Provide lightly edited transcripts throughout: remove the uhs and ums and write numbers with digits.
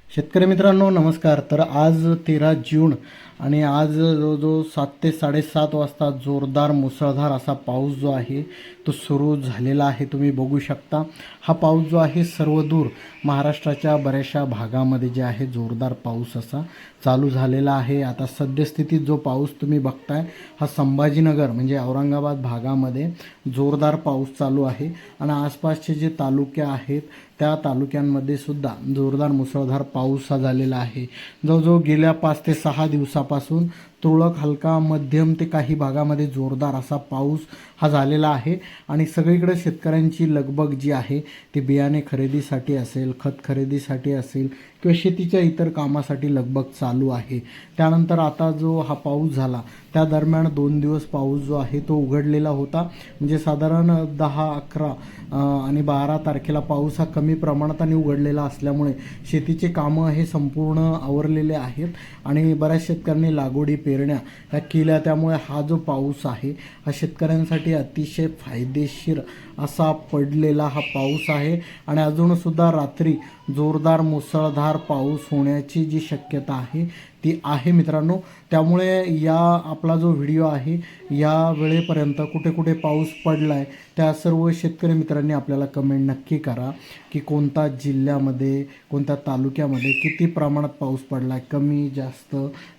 शेतकरी मित्रांनो नमस्कार. तर आज 13 जून आणि आज जवळजवळ 7 ते 7:30 वाजता जोरदार मुसळधार असा पाऊस जो आहे तो सुरू झालेला आहे. तुम्ही बघू शकता हा पाऊस जो आहे सर्वदूर महाराष्ट्राच्या बऱ्याचशा भागामध्ये जे आहे जोरदार पाऊस असा चालू झालेला आहे. आता सद्यस्थितीत जो पाऊस तुम्ही बघताय हा संभाजीनगर म्हणजे औरंगाबाद भागामध्ये जोरदार पाऊस चालू आहे आणि आसपासचे जे तालुके आहेत त्या तालुक्यांमध्ये सुद्धा जोरदार मुसळधार पाऊस हा झालेला आहे. जवळजवळ गेल्या 5 ते 6 दिवसापासून तुरळक हलका मध्यम ते काही भागामध्ये जोरदार असा पाऊस हा झालेला आहे आणि सगळीकडे शेतकऱ्यांची लगबग जी आहे ती बियाणे खरेदीसाठी असेल, खत खरेदीसाठी असेल किंवा शेतीच्या इतर कामासाठी लगबग चालू आहे. त्यानंतर आता जो हा पाऊस झाला त्या दरम्यान 2 दिवस पाऊस जो आहे तो उघडलेला होता. म्हणजे साधारण 10, 11 आणि 12 तारखेला पाऊस हा कमी प्रमाणात आणि उघडलेला असल्यामुळे शेतीचे कामं हे संपूर्ण आवरलेले आहेत आणि बऱ्याच शेतकऱ्यांनी लागवडी पेरण्या ह्या केल्या. त्यामुळे हा जो पाऊस आहे हा शेतकऱ्यांसाठी अतिशय फायदेशीर असा पडलेला हा पाऊस आहे आणि अजूनसुद्धा रात्री जोरदार मुसळधार पाऊस होण्याची जी शक्यता आहे ती आहे मित्रांनो. त्यामुळे या आपला जो व्हिडिओ आहे या वेळेपर्यंत कुठे कुठे पाऊस पडला आहे त्या सर्व शेतकरी मित्रांनी आपल्याला कमेंट नक्की करा की कोणत्या जिल्ह्यामध्ये कोणत्या तालुक्यामध्ये किती प्रमाणात पाऊस पडला आहे, कमी जास्त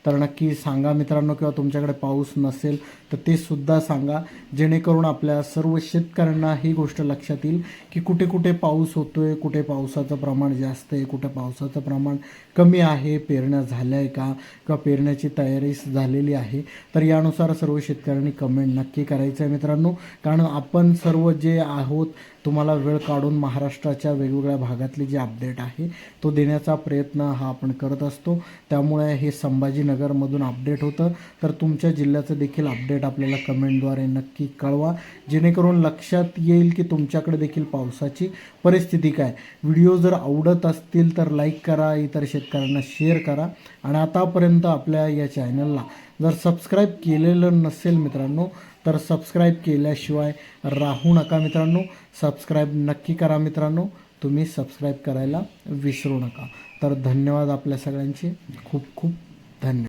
तर नक्की सांगा मित्रांनो. किंवा तुमच्याकडे पाऊस नसेल तर ते सुद्धा सांगा जेणेकरून आपल्या सर्व शेतकऱ्यांना ही गोष्ट लक्षात येईल की कुठे कुठे पाऊस होतोय, कुठे पावसाचं प्रमाण जास्त आहे, कुठे पावसाचं प्रमाण कमी आहे, पेरण्या झाल्या आहे का किंवा पेरण्याची तयारी झालेली आहे. तर यानुसार सर्व शेतकऱ्यांनी कमेंट नक्की करायचं आहे मित्रांनो. कारण आपण सर्व जे आहोत तुम्हाला वेळ काढून महाराष्ट्राच्या वेगवेगळ्या भागातले जे अपडेट आहे तो देण्याचा प्रयत्न हा आपण करत असतो. त्यामुळे हे संभाजीनगरमधून अपडेट होतं तर तुमच्या जिल्ह्याचं देखील अपडेट आपल्याला कमेंटद्वारे नक्की कळवा जेणेकरून लक्षात येईल की तुमच्याकडे देखील पावसाची परिस्थिती काय. व्हिडिओ जर आवडत असतील तर लाईक करा, इतर शेतकऱ्यांना शेअर करा आणि आतापर्यंत आपल्या या चॅनलला जर सबस्क्राईब केलेलं नसेल मित्रांनो तर सबस्क्राईब केल्याशिवाय राहू नका मित्रांनो. सबस्क्राईब नक्की करा मित्रांनो, तुम्ही सबस्क्राईब करायला विसरू नका. तर धन्यवाद आपल्या सगळ्यांचे, खूप खूप धन्यवाद.